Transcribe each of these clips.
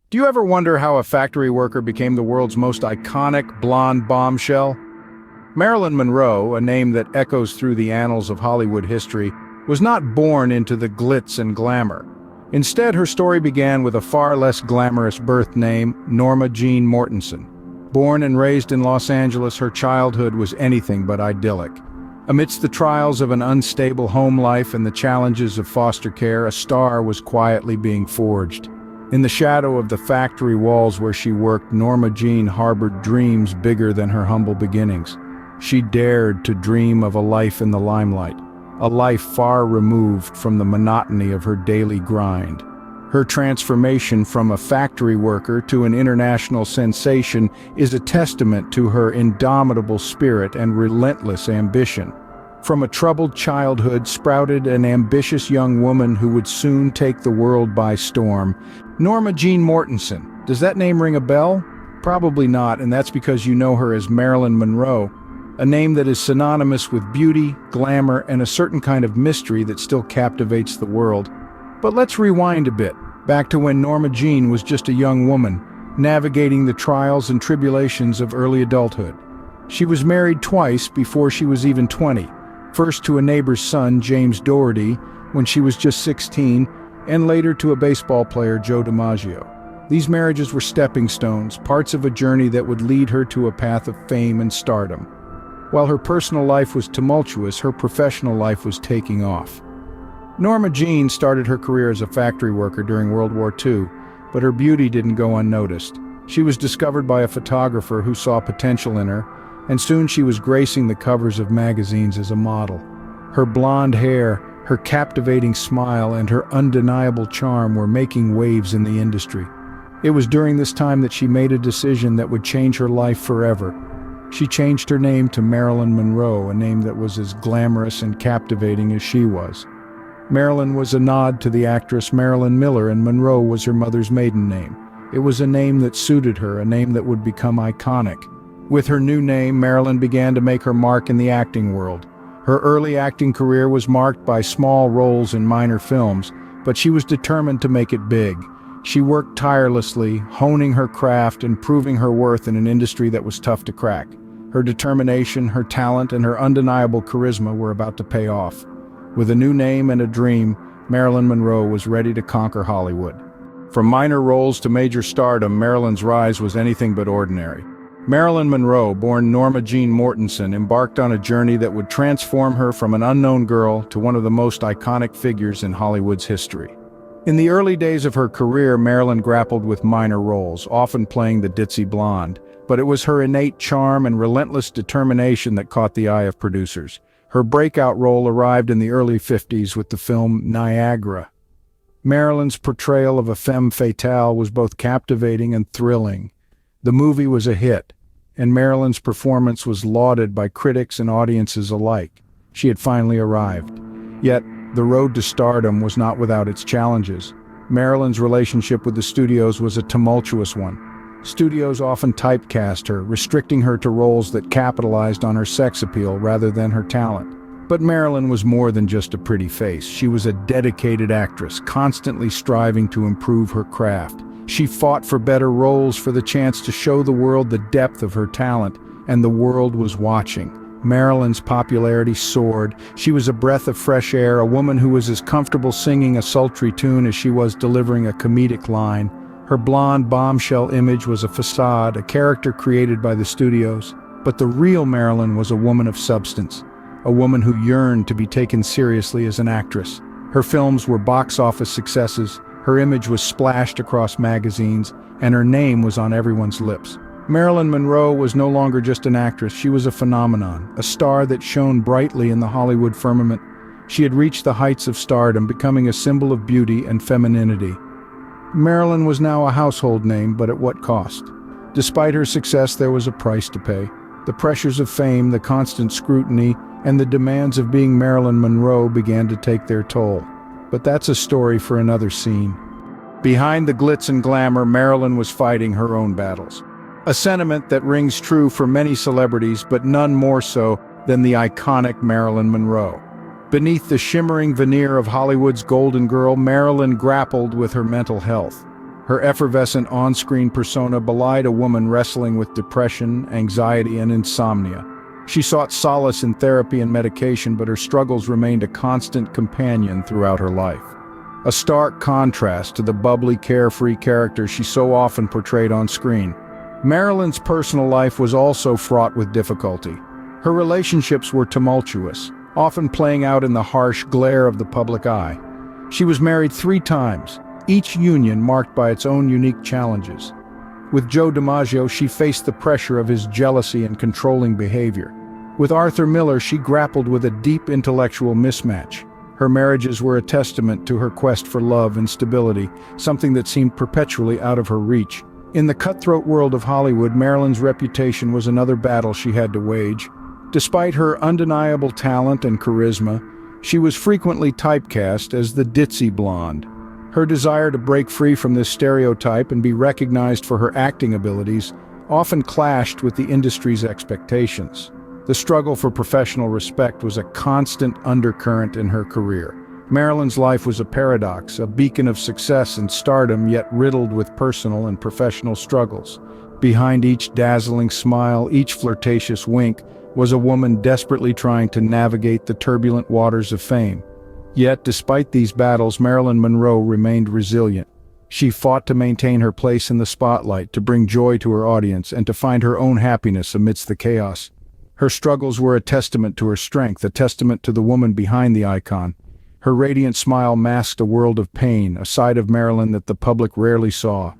Do you ever wonder how a factory worker became the world's most iconic blonde bombshell? Marilyn Monroe, a name that echoes through the annals of Hollywood history, was not born into the glitz and glamour. Instead, her story began with a far less glamorous birth name, Norma Jeane Mortensen. Born and raised in Los Angeles, her childhood was anything but idyllic. Amidst the trials of an unstable home life and the challenges of foster care, a star was quietly being forged. In the shadow of the factory walls where she worked, Norma Jeane harbored dreams bigger than her humble beginnings. She dared to dream of a life in the limelight, a life far removed from the monotony of her daily grind. Her transformation from a factory worker to an international sensation is a testament to her indomitable spirit and relentless ambition. From a troubled childhood sprouted an ambitious young woman who would soon take the world by storm. Norma Jeane Mortensen. Does that name ring a bell? Probably not, and that's because you know her as Marilyn Monroe, a name that is synonymous with beauty, glamour, and a certain kind of mystery that still captivates the world. But let's rewind a bit, back to when Norma Jeane was just a young woman, navigating the trials and tribulations of early adulthood. She was married twice before she was even 20, first to a neighbor's son, James Doherty, when she was just 16, and later to a baseball player, Joe DiMaggio. These marriages were stepping stones, parts of a journey that would lead her to a path of fame and stardom. While her personal life was tumultuous, her professional life was taking off. Norma Jeane started her career as a factory worker during World War II, but her beauty didn't go unnoticed. She was discovered by a photographer who saw potential in her, and soon she was gracing the covers of magazines as a model. Her blonde hair, her captivating smile, and her undeniable charm were making waves in the industry. It was during this time that she made a decision that would change her life forever. She changed her name to Marilyn Monroe, a name that was as glamorous and captivating as she was. Marilyn was a nod to the actress Marilyn Miller, and Monroe was her mother's maiden name. It was a name that suited her, a name that would become iconic. With her new name, Marilyn began to make her mark in the acting world. Her early acting career was marked by small roles in minor films, but she was determined to make it big. She worked tirelessly, honing her craft and proving her worth in an industry that was tough to crack. Her determination, her talent, and her undeniable charisma were about to pay off. With a new name and a dream, Marilyn Monroe was ready to conquer Hollywood. From minor roles to major stardom, Marilyn's rise was anything but ordinary. Marilyn Monroe, born Norma Jeane Mortensen, embarked on a journey that would transform her from an unknown girl to one of the most iconic figures in Hollywood's history. In the early days of her career, Marilyn grappled with minor roles, often playing the ditzy blonde, but it was her innate charm and relentless determination that caught the eye of producers. Her breakout role arrived in the early 50s with the film Niagara. Marilyn's portrayal of a femme fatale was both captivating and thrilling. The movie was a hit, and Marilyn's performance was lauded by critics and audiences alike. She had finally arrived. Yet, the road to stardom was not without its challenges. Marilyn's relationship with the studios was a tumultuous one. Studios often typecast her, restricting her to roles that capitalized on her sex appeal rather than her talent. But Marilyn was more than just a pretty face. She was a dedicated actress, constantly striving to improve her craft. She fought for better roles, for the chance to show the world the depth of her talent, and the world was watching. Marilyn's popularity soared. She was a breath of fresh air, a woman who was as comfortable singing a sultry tune as she was delivering a comedic line. Her blonde bombshell image was a facade, a character created by the studios. But the real Marilyn was a woman of substance, a woman who yearned to be taken seriously as an actress. Her films were box office successes, her image was splashed across magazines, and her name was on everyone's lips. Marilyn Monroe was no longer just an actress, she was a phenomenon, a star that shone brightly in the Hollywood firmament. She had reached the heights of stardom, becoming a symbol of beauty and femininity. Marilyn was now a household name, but at what cost? Despite her success, there was a price to pay. The pressures of fame, the constant scrutiny, and the demands of being Marilyn Monroe began to take their toll. But that's a story for another scene. Behind the glitz and glamour, Marilyn was fighting her own battles. A sentiment that rings true for many celebrities, but none more so than the iconic Marilyn Monroe. Beneath the shimmering veneer of Hollywood's golden girl, Marilyn grappled with her mental health. Her effervescent on-screen persona belied a woman wrestling with depression, anxiety, and insomnia. She sought solace in therapy and medication, but her struggles remained a constant companion throughout her life. A stark contrast to the bubbly, carefree character she so often portrayed on screen. Marilyn's personal life was also fraught with difficulty. Her relationships were tumultuous, often playing out in the harsh glare of the public eye. She was married 3 times, each union marked by its own unique challenges. With Joe DiMaggio, she faced the pressure of his jealousy and controlling behavior. With Arthur Miller, she grappled with a deep intellectual mismatch. Her marriages were a testament to her quest for love and stability, something that seemed perpetually out of her reach. In the cutthroat world of Hollywood, Marilyn's reputation was another battle she had to wage. Despite her undeniable talent and charisma, she was frequently typecast as the ditzy blonde. Her desire to break free from this stereotype and be recognized for her acting abilities often clashed with the industry's expectations. The struggle for professional respect was a constant undercurrent in her career. Marilyn's life was a paradox, a beacon of success and stardom, yet riddled with personal and professional struggles. Behind each dazzling smile, each flirtatious wink, was a woman desperately trying to navigate the turbulent waters of fame. Yet, despite these battles, Marilyn Monroe remained resilient. She fought to maintain her place in the spotlight, to bring joy to her audience, and to find her own happiness amidst the chaos. Her struggles were a testament to her strength, a testament to the woman behind the icon. Her radiant smile masked a world of pain, a side of Marilyn that the public rarely saw.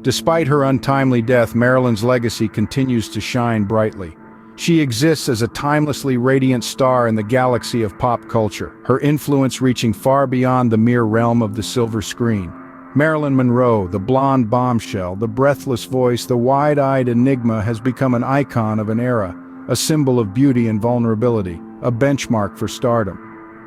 Despite her untimely death, Marilyn's legacy continues to shine brightly. She exists as a timelessly radiant star in the galaxy of pop culture, her influence reaching far beyond the mere realm of the silver screen. Marilyn Monroe, the blonde bombshell, the breathless voice, the wide-eyed enigma, has become an icon of an era, a symbol of beauty and vulnerability, a benchmark for stardom.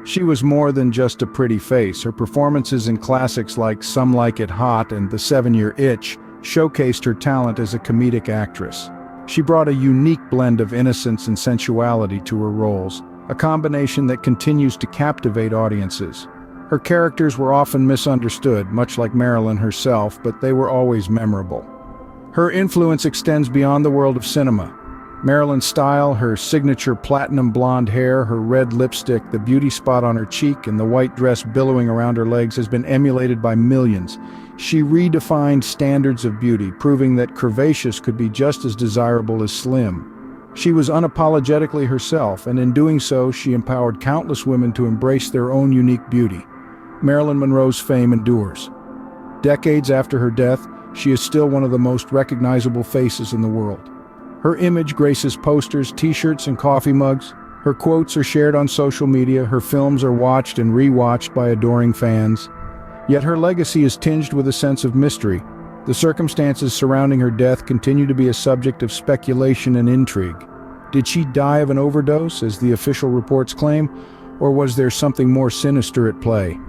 She was more than just a pretty face. Her performances in classics like Some Like It Hot and The 7-Year Itch showcased her talent as a comedic actress. She brought a unique blend of innocence and sensuality to her roles, a combination that continues to captivate audiences. Her characters were often misunderstood, much like Marilyn herself, but they were always memorable. Her influence extends beyond the world of cinema. Marilyn's style, her signature platinum blonde hair, her red lipstick, the beauty spot on her cheek, and the white dress billowing around her legs has been emulated by millions. She redefined standards of beauty, proving that curvaceous could be just as desirable as slim. She was unapologetically herself, and in doing so, she empowered countless women to embrace their own unique beauty. Marilyn Monroe's fame endures. Decades after her death, she is still one of the most recognizable faces in the world. Her image graces posters, t-shirts, and coffee mugs. Her quotes are shared on social media, her films are watched and re-watched by adoring fans. Yet her legacy is tinged with a sense of mystery. The circumstances surrounding her death continue to be a subject of speculation and intrigue. Did she die of an overdose, as the official reports claim, or was there something more sinister at play?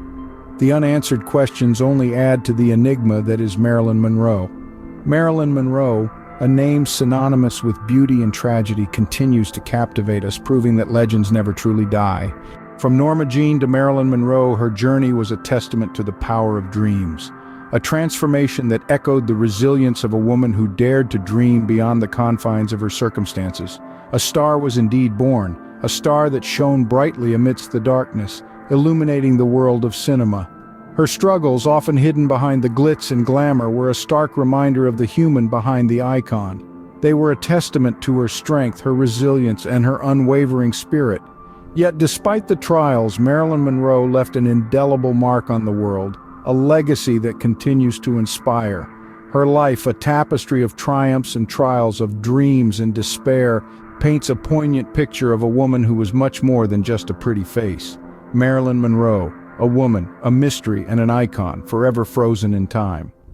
The unanswered questions only add to the enigma that is Marilyn Monroe. Marilyn Monroe, a name synonymous with beauty and tragedy, continues to captivate us, proving that legends never truly die. From Norma Jeane to Marilyn Monroe, her journey was a testament to the power of dreams. A transformation that echoed the resilience of a woman who dared to dream beyond the confines of her circumstances. A star was indeed born, a star that shone brightly amidst the darkness, illuminating the world of cinema. Her struggles, often hidden behind the glitz and glamour, were a stark reminder of the human behind the icon. They were a testament to her strength, her resilience, and her unwavering spirit. Yet despite the trials, Marilyn Monroe left an indelible mark on the world, a legacy that continues to inspire. Her life, a tapestry of triumphs and trials, of dreams and despair, paints a poignant picture of a woman who was much more than just a pretty face. Marilyn Monroe, a woman, a mystery, and an icon, forever frozen in time.